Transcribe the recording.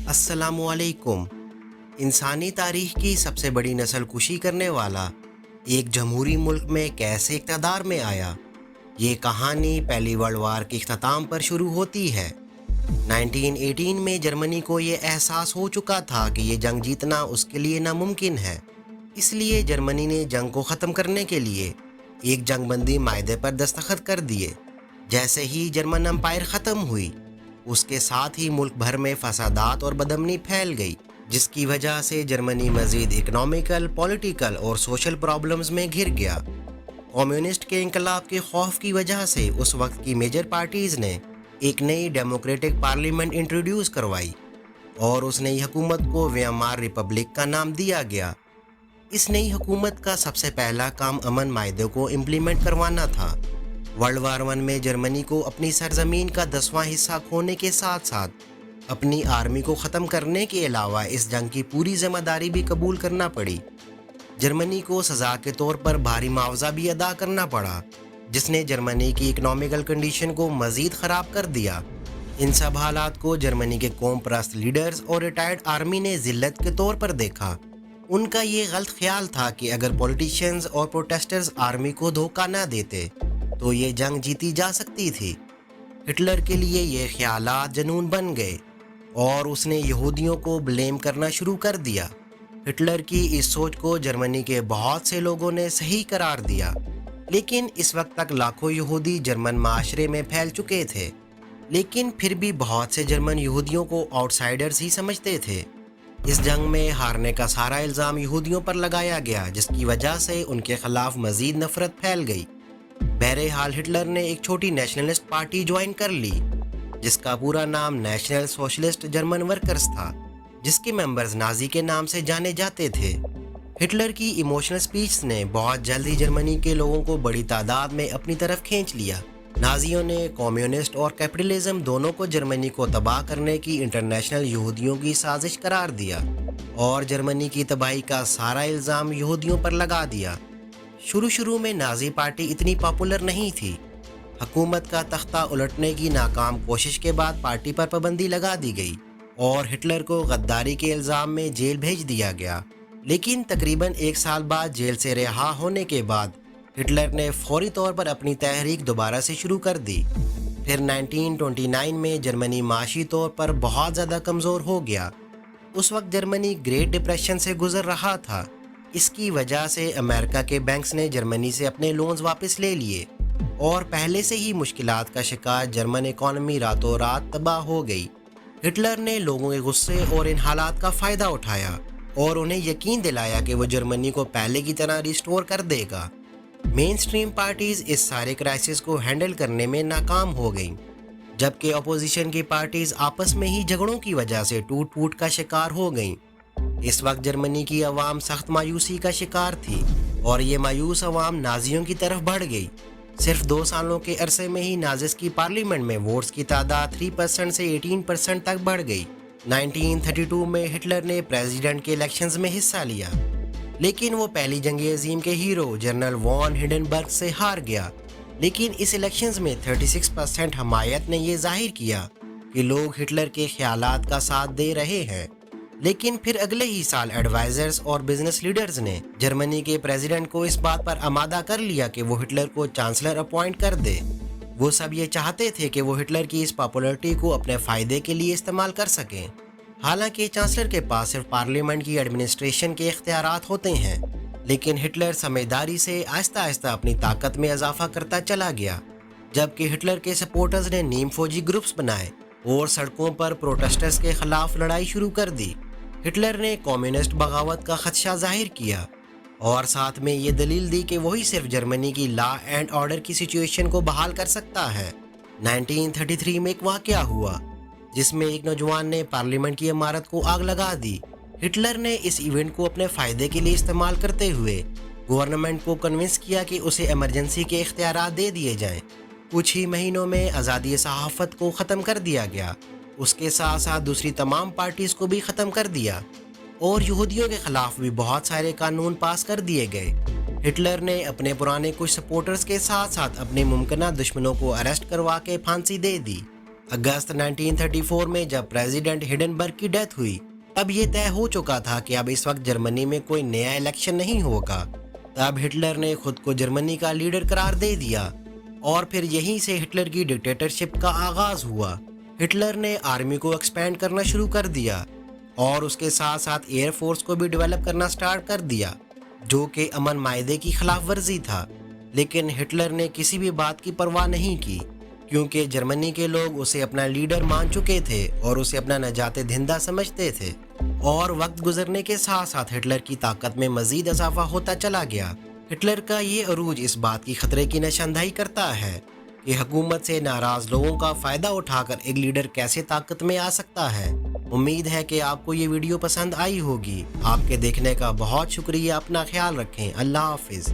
अस्सलामु अलैकुम। इंसानी तारीख की सबसे बड़ी नस्ल कुशी करने वाला एक जमहूरी मुल्क में कैसे इक़्तिदार में आया, ये कहानी पहली वर्ल्ड वार के इख्तिताम पर शुरू होती है। 1918 में जर्मनी को ये एहसास हो चुका था कि ये जंग जीतना उसके लिए नामुमकिन है। इसलिए जर्मनी ने जंग को ख़त्म करने के लिए एक जंगबंदी मायदे पर दस्तखत कर दिए। जैसे ही जर्मन एम्पायर ख़त्म हुई, उसके साथ ही मुल्क भर में फसादात और बदअमनी फैल गई, जिसकी वजह से जर्मनी मज़ीद इकनॉमिकल, पॉलिटिकल और सोशल प्रॉब्लम्स में घिर गया। कम्युनिस्ट के इंकलाब के खौफ की वजह से उस वक्त की मेजर पार्टीज़ ने एक नई डेमोक्रेटिक पार्लियामेंट इंट्रोड्यूस करवाई और उस नई हुकूमत को वेमार रिपब्लिक का नाम दिया गया। इस नई हुकूमत का सबसे पहला काम अमन मायदे को इम्प्लीमेंट करवाना था। वर्ल्ड वार वन में जर्मनी को अपनी सरजमीन का 10वां हिस्सा खोने के साथ साथ अपनी आर्मी को ख़त्म करने के अलावा इस जंग की पूरी जिम्मेदारी भी कबूल करना पड़ी। जर्मनी को सज़ा के तौर पर भारी मुआवजा भी अदा करना पड़ा, जिसने जर्मनी की इकनॉमिकल कंडीशन को मज़ीद ख़राब कर दिया। इन सब हालात को जर्मनी के कौम परस्त लीडर्स और रिटायर्ड आर्मी ने ज़िल्लत के तौर पर देखा। उनका ये गलत ख्याल था कि अगर पॉलिटिशियंस और प्रोटेस्टर्स आर्मी को धोखा न देते तो ये जंग जीती जा सकती थी। हिटलर के लिए ये ख्यालात जनून बन गए और उसने यहूदियों को ब्लेम करना शुरू कर दिया। हिटलर की इस सोच को जर्मनी के बहुत से लोगों ने सही करार दिया, लेकिन इस वक्त तक लाखों यहूदी जर्मन माशरे में फैल चुके थे। लेकिन फिर भी बहुत से जर्मन यहूदियों को आउटसाइडर्स ही समझते थे। इस जंग में हारने का सारा इल्ज़ाम यहूदियों पर लगाया गया, जिसकी वजह से उनके खिलाफ मज़ीद नफरत फैल गई। बहरहाल हिटलर ने एक छोटी नेशनलिस्ट पार्टी ज्वाइन कर ली, जिसका पूरा नाम नेशनल सोशलिस्ट जर्मन वर्कर्स था, जिसके मेंबर्स नाजी के नाम से जाने जाते थे। हिटलर की इमोशनल स्पीच ने बहुत जल्द ही जर्मनी के लोगों को बड़ी तादाद में अपनी तरफ खींच लिया। नाजियों ने कम्युनिस्ट और कैपिटलिज्म दोनों को जर्मनी को तबाह करने की इंटरनेशनल यहूदियों की साजिश करार दिया और जर्मनी की तबाही का सारा इल्ज़ाम यहूदियों पर लगा दिया। शुरू में नाजी पार्टी इतनी पॉपुलर नहीं थी। हुकूमत का तख्ता उलटने की नाकाम कोशिश के बाद पार्टी पर पाबंदी लगा दी गई और हिटलर को गद्दारी के इल्ज़ाम में जेल भेज दिया गया। लेकिन तकरीबन 1 साल बाद जेल से रिहा होने के बाद हिटलर ने फौरी तौर पर अपनी तहरीक दोबारा से शुरू कर दी। फिर 1929 में जर्मनी माशी तौर पर बहुत ज़्यादा कमज़ोर हो गया। उस वक्त जर्मनी ग्रेट डिप्रेशन से गुजर रहा था। इसकी वजह से अमेरिका के बैंक्स ने जर्मनी से अपने लोन्स वापस ले लिए और पहले से ही मुश्किलात का शिकार जर्मन इकॉनमी रातों रात तबाह हो गई। हिटलर ने लोगों के गुस्से और इन हालात का फ़ायदा उठाया और उन्हें यकीन दिलाया कि वो जर्मनी को पहले की तरह रिस्टोर कर देगा। मेन स्ट्रीम पार्टीज़ इस सारे क्राइसिस को हैंडल करने में नाकाम हो गईं, जबकि अपोजिशन की पार्टीज़ आपस में ही झगड़ों की वजह से टूट फूट का शिकार हो गईं। इस वक्त जर्मनी की आवाम सख्त मायूसी का शिकार थी और ये मायूस आवाम नाजियों की तरफ बढ़ गई। सिर्फ 2 सालों के अरसे में ही नाजिस की पार्लियामेंट में वोट्स की तादाद 3% से 18% तक बढ़ गई। 1932 में हिटलर ने प्रेसिडेंट के इलेक्शंस में हिस्सा लिया, लेकिन वो पहली जंग अजीम के हीरो जनरल वॉन हिंडनबर्ग से हार गया। लेकिन इस इलेक्शंस में 36% हमायत ने यह जाहिर किया कि लोग हिटलर के ख्यालात का साथ दे रहे हैं। लेकिन फिर अगले ही साल एडवाइजर्स और बिजनेस लीडर्स ने जर्मनी के प्रेसिडेंट को इस बात पर आमादा कर लिया कि वो हिटलर को चांसलर अपॉइंट कर दे। वो सब ये चाहते थे कि वो हिटलर की इस पॉपुलैरिटी को अपने फ़ायदे के लिए इस्तेमाल कर सकें। हालांकि चांसलर के पास सिर्फ पार्लियामेंट की एडमिनिस्ट्रेशन के इख्तियारात होते हैं, लेकिन हिटलर समझदारी से आहिस्ता आहिस्ता अपनी ताकत में इजाफा करता चला गया। जबकि हिटलर के सपोर्टर्स ने नीम फौजी ग्रुप्स बनाए और सड़कों पर प्रोटेस्टर्स के खिलाफ लड़ाई शुरू कर दी। हिटलर ने कम्युनिस्ट बगावत का खदशा जाहिर किया और साथ में ये दलील दी कि वही सिर्फ जर्मनी की लॉ एंड ऑर्डर की सिचुएशन को बहाल कर सकता है। 1933 में एक वाक़या हुआ जिसमें एक नौजवान ने पार्लियामेंट की इमारत को आग लगा दी। हिटलर ने इस इवेंट को अपने फ़ायदे के लिए इस्तेमाल करते हुए गवर्नमेंट को कन्विंस किया कि उसे इमरजेंसी के इख्तियारात दे दिए जाएं। कुछ ही महीनों में आज़ादी सहाफ़त को ख़त्म कर दिया गया। उसके साथ साथ दूसरी तमाम पार्टीज़ को भी ख़त्म कर दिया और यहूदियों के ख़िलाफ़ भी बहुत सारे कानून पास कर दिए गए। हिटलर ने अपने पुराने कुछ सपोर्टर्स के साथ साथ अपने मुमकिन दुश्मनों को अरेस्ट करवा के फांसी दे दी। अगस्त 1934 में जब प्रेसिडेंट हिडेनबर्ग की डेथ हुई, तब ये तय हो चुका था कि अब इस वक्त जर्मनी में कोई नया इलेक्शन नहीं होगा। तब हिटलर ने खुद को जर्मनी का लीडर करार दे दिया और फिर यहीं से हिटलर की डिक्टेटरशिप का आगाज हुआ। हिटलर ने आर्मी को एक्सपेंड करना शुरू कर दिया और उसके साथ साथ एयर फोर्स को भी डेवलप करना स्टार्ट कर दिया, जो कि अमन मायदे की खिलाफ वर्जी था। लेकिन हिटलर ने किसी भी बात की परवाह नहीं की, क्योंकि जर्मनी के लोग उसे अपना लीडर मान चुके थे और उसे अपना नजात दहिंदा समझते थे। और वक्त गुजरने के साथ साथ हिटलर की ताकत में मजीद इजाफा होता चला गया। हिटलर का ये अरूज इस बात की खतरे की निशानदही करता है कि हुकूमत से नाराज लोगों का फ़ायदा उठाकर एक लीडर कैसे ताकत में आ सकता है। उम्मीद है कि आपको ये वीडियो पसंद आई होगी। आपके देखने का बहुत शुक्रिया। अपना ख्याल रखें। अल्लाह हाफिज़।